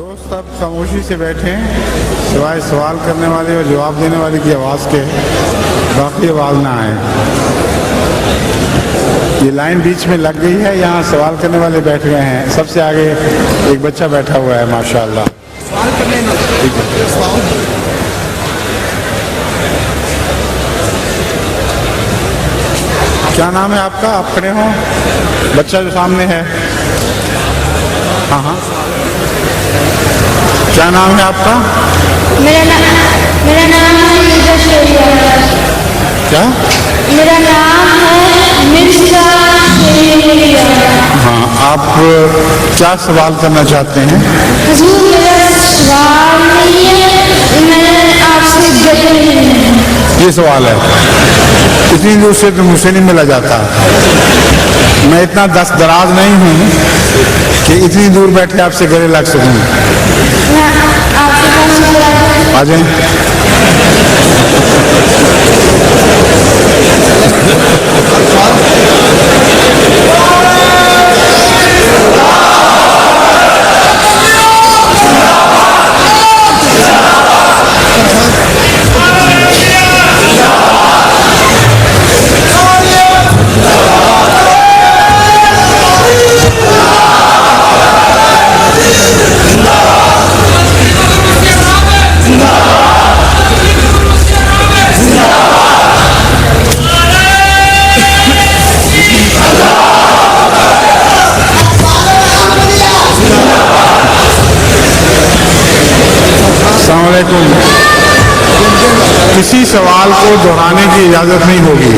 दोस्त अब खामोशी से बैठे हैं, सिवाय सवाल करने वाले और जवाब देने वाले की आवाज़ के बाकी आवाज़ ना आए। ये लाइन बीच में लग गई है, यहाँ सवाल करने वाले बैठ गए हैं। सबसे आगे एक बच्चा बैठा हुआ है माशाल्लाह। सवाल करने ठीक है। क्या नाम है आपका? आप खड़े हो, बच्चा जो सामने है। हाँ हाँ, क्या नाम है आपका? मेरा नाम है मिर्जा शेरिया। क्या? मेरा नाम है मिर्जा शेरिया। हाँ, आप क्या सवाल करना चाहते हैं? हुजूर, मेरा सवाल नहीं है, मैं आपसे गले नहीं। ये सवाल है। इतनी दूर से तो मुझसे नहीं मिला जाता। मैं इतना दस्त दराज नहीं हूँ कि इतनी दूर बैठे आपसे गले लग सकूँ। मैं आपके पास आ जाए। अस्सलामुअलैकुम। किसी सवाल को दोहराने की इजाज़त नहीं होगी।